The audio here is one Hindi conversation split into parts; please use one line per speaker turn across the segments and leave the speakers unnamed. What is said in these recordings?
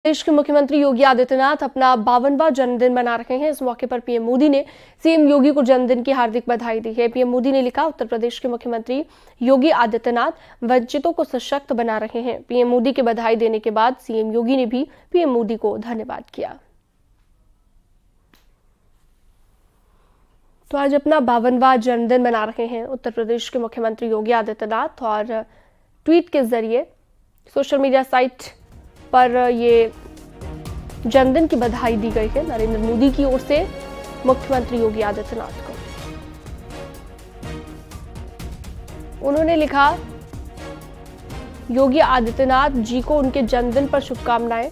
प्रदेश के मुख्यमंत्री योगी आदित्यनाथ अपना 52वां जन्मदिन मना रहे हैं। इस मौके पर पीएम मोदी ने सीएम योगी को जन्मदिन की हार्दिक बधाई दी है। पीएम मोदी ने लिखा, उत्तर प्रदेश के मुख्यमंत्री योगी आदित्यनाथ वंचितों को सशक्त बना रहे हैं। पीएम मोदी के बधाई देने के बाद सीएम योगी ने भी पीएम मोदी को धन्यवाद किया। तो आज अपना 52वां जन्मदिन मना रहे हैं उत्तर प्रदेश के मुख्यमंत्री योगी आदित्यनाथ और ट्वीट के जरिए सोशल मीडिया साइट पर ये जन्मदिन की बधाई दी गई है नरेंद्र मोदी की ओर से मुख्यमंत्री योगी आदित्यनाथ को। उन्होंने लिखा, योगी आदित्यनाथ जी को उनके जन्मदिन पर शुभकामनाएं।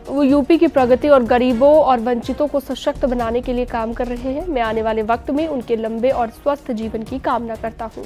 वो यूपी की प्रगति और गरीबों और वंचितों को सशक्त बनाने के लिए काम कर रहे हैं। मैं आने वाले वक्त में उनके लंबे और स्वस्थ जीवन की कामना करता हूं।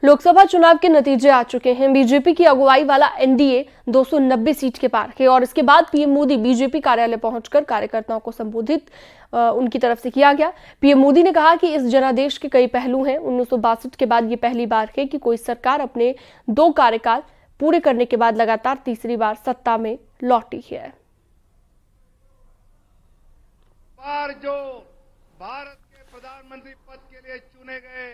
लोकसभा चुनाव के नतीजे आ चुके हैं। बीजेपी की अगुवाई वाला एनडीए 290 सीट के पार है और इसके बाद पीएम मोदी बीजेपी कार्यालय पहुंचकर कार्यकर्ताओं को संबोधित उनकी तरफ से किया गया। पीएम मोदी ने कहा कि इस जनादेश के कई पहलू हैं। 1962 के बाद ये पहली बार है कि कोई सरकार अपने 2 कार्यकाल पूरे करने के बाद लगातार तीसरी बार सत्ता में लौटी है।
जो भारत के प्रधानमंत्री पद के लिए चुने गए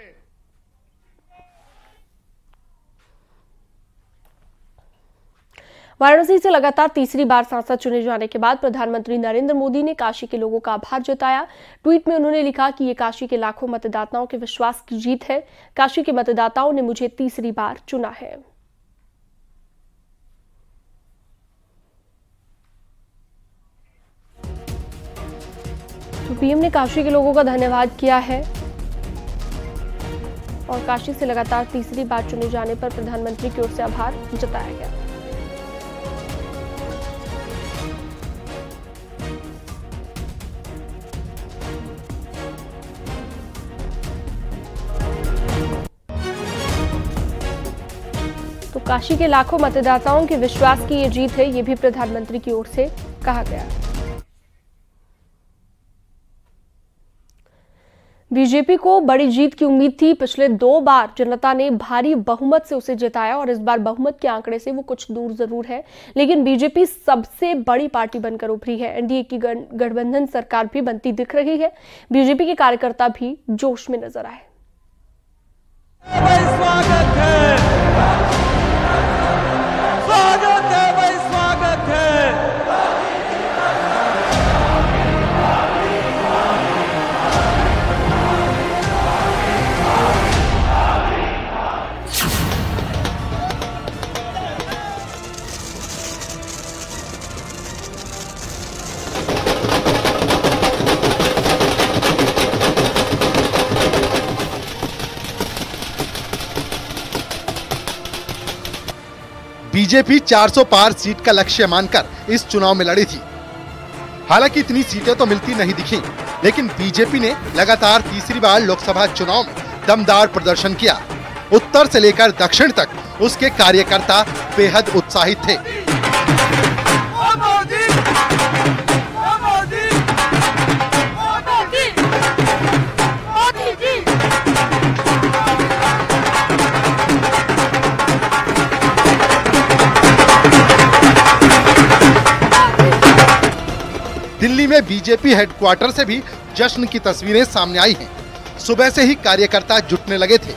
वाराणसी से लगातार तीसरी बार सांसद चुने जाने के बाद प्रधानमंत्री नरेंद्र मोदी ने काशी के लोगों का आभार जताया। ट्वीट में उन्होंने लिखा कि ये काशी के लाखों मतदाताओं के विश्वास की जीत है। काशी के मतदाताओं ने मुझे तीसरी बार चुना है। तो पीएम ने काशी के लोगों का धन्यवाद किया है और काशी से लगातार तीसरी बार चुने जाने पर प्रधानमंत्री की ओर से आभार जताया गया। तो काशी के लाखों मतदाताओं के विश्वास की ये जीत है, ये भी प्रधानमंत्री की ओर से कहा गया। बीजेपी को बड़ी जीत की उम्मीद थी। पिछले 2 बार जनता ने भारी बहुमत से उसे जिताया और इस बार बहुमत के आंकड़े से वो कुछ दूर जरूर है, लेकिन बीजेपी सबसे बड़ी पार्टी बनकर उभरी है। एनडीए की गठबंधन सरकार भी बनती दिख रही है। बीजेपी के कार्यकर्ता भी जोश में नजर आए।
बीजेपी 400 पार सीट का लक्ष्य मानकर इस चुनाव में लड़ी थी। हालांकि इतनी सीटें तो मिलती नहीं दिखी, लेकिन बीजेपी ने लगातार तीसरी बार लोकसभा चुनाव में दमदार प्रदर्शन किया। उत्तर से लेकर दक्षिण तक उसके कार्यकर्ता बेहद उत्साहित थे। दिल्ली में बीजेपी हेडक्वार्टर से भी जश्न की तस्वीरें सामने आई हैं। सुबह से ही कार्यकर्ता जुटने लगे थे।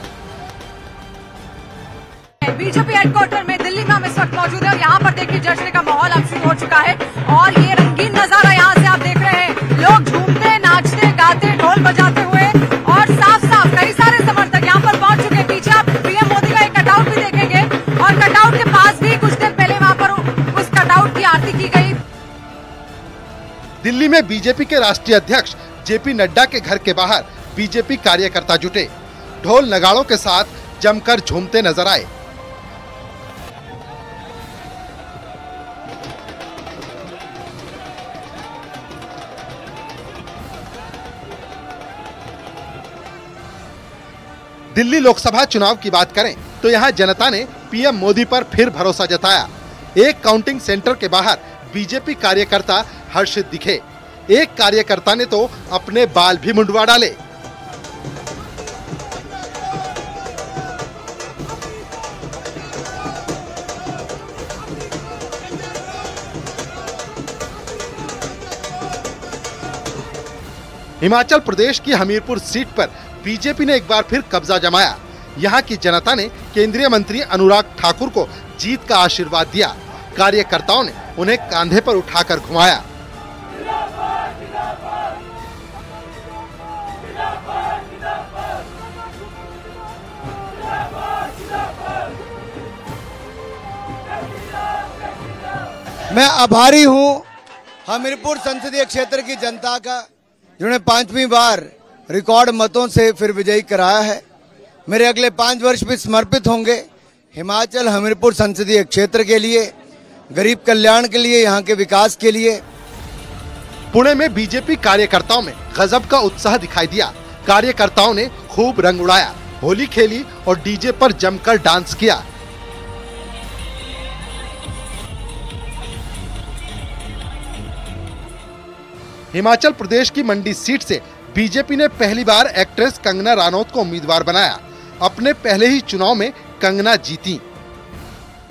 बीजेपी हेडक्वार्टर में दिल्ली में हम इस वक्त मौजूद है और यहाँ पर देखिए जश्न का माहौल अब शुरू हो चुका है और ये रंगीन नजारा यहाँ से आप देख रहे हैं। लोग झूमते, नाचते, गाते, ढोल बजाते हुए और साफ साफ कई सारे समर्थक यहाँ पर पहुंच चुके हैं। पीछे आप पीएम मोदी का एक कटआउट भी देखेंगे और कटआउट के पास भी कुछ देर पहले वहाँ पर उस कटआउट की आरती की गई।
दिल्ली में बीजेपी के राष्ट्रीय अध्यक्ष जेपी नड्डा के घर के बाहर बीजेपी कार्यकर्ता जुटे, ढोल नगाड़ों के साथ जमकर झूमते नजर आए। दिल्ली लोकसभा चुनाव की बात करें तो यहां जनता ने पीएम मोदी पर फिर भरोसा जताया। एक काउंटिंग सेंटर के बाहर बीजेपी कार्यकर्ता हर्षित दिखे। एक कार्यकर्ता ने तो अपने बाल भी मुंडवा डाले। हिमाचल प्रदेश की हमीरपुर सीट पर बीजेपी ने एक बार फिर कब्जा जमाया। यहाँ की जनता ने केंद्रीय मंत्री अनुराग ठाकुर को जीत का आशीर्वाद दिया। कार्यकर्ताओं ने उन्हें कांधे पर उठाकर घुमाया।
मैं आभारी हूं हमीरपुर संसदीय क्षेत्र की जनता का, जिन्होंने 5वीं बार रिकॉर्ड मतों से फिर विजयी कराया है। मेरे अगले 5 वर्ष भी समर्पित होंगे हिमाचल हमीरपुर संसदीय क्षेत्र के लिए, गरीब कल्याण के लिए, यहाँ के विकास के लिए।
पुणे में बीजेपी कार्यकर्ताओं में गजब का उत्साह दिखाई दिया। कार्यकर्ताओं ने खूब रंग उड़ाया, होली खेली और डीजे पर जमकर डांस किया। हिमाचल प्रदेश की मंडी सीट से बीजेपी ने पहली बार एक्ट्रेस कंगना रानौत को उम्मीदवार बनाया। अपने पहले ही चुनाव में कंगना जीती।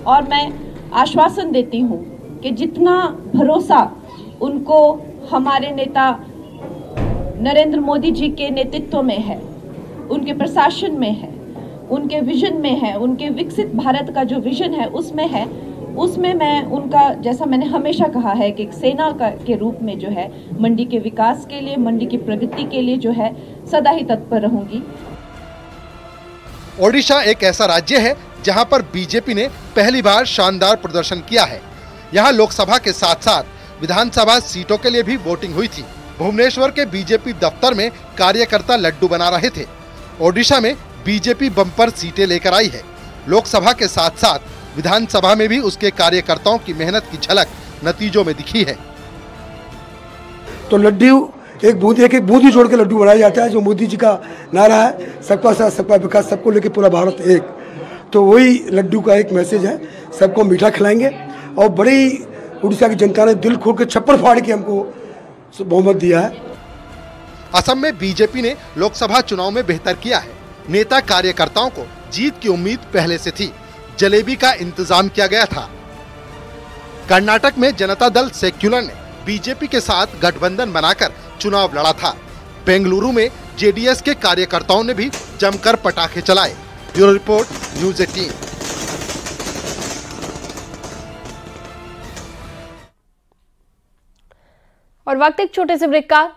और मैं आश्वासन देती हूं कि जितना भरोसा उनको हमारे नेता नरेंद्र मोदी जी के नेतृत्व में है, उनके प्रशासन में है, उनके विजन में है, उनके विकसित भारत का जो विजन है उसमें मैं उनका, जैसा मैंने हमेशा कहा है कि एक सेना के रूप में जो है मंडी के विकास के लिए, मंडी की प्रगति के लिए जो है सदा ही तत्पर रहूंगी।
ओडिशा एक ऐसा राज्य है जहां पर बीजेपी ने पहली बार शानदार प्रदर्शन किया है। यहां लोकसभा के साथ साथ विधानसभा सीटों के लिए भी वोटिंग हुई थी। भुवनेश्वर के बीजेपी दफ्तर में कार्यकर्ता लड्डू बना रहे थे। ओडिशा में बीजेपी बम्पर सीटें लेकर आई है। लोकसभा के साथ साथ विधानसभा में भी उसके कार्यकर्ताओं की मेहनत की झलक नतीजों में दिखी है।
तो लड्डू एक बूंदी जोड़ के लड्डू बनाया जाता है, जो मोदी जी का नारा है, सबका साथ सबका विकास, सबको लेके पूरा भारत एक। तो वही लड्डू का एक मैसेज है, सबको मीठा खिलाएंगे। और बड़ी उड़ीसा की जनता ने दिल खोल के छप्पर फाड़ के हमको बहुमत दिया है।
असम में बीजेपी ने लोकसभा चुनाव में बेहतर किया है। नेता कार्यकर्ताओं को जीत की उम्मीद पहले से थी। जलेबी का इंतजाम किया गया था। कर्नाटक में जनता दल सेक्युलर ने बीजेपी के साथ गठबंधन बनाकर चुनाव लड़ा था। बेंगलुरु में जेडीएस के कार्यकर्ताओं ने भी जमकर पटाखे चलाए। Bureau report, news 18।
और वक्त एक छोटे से ब्रेक का।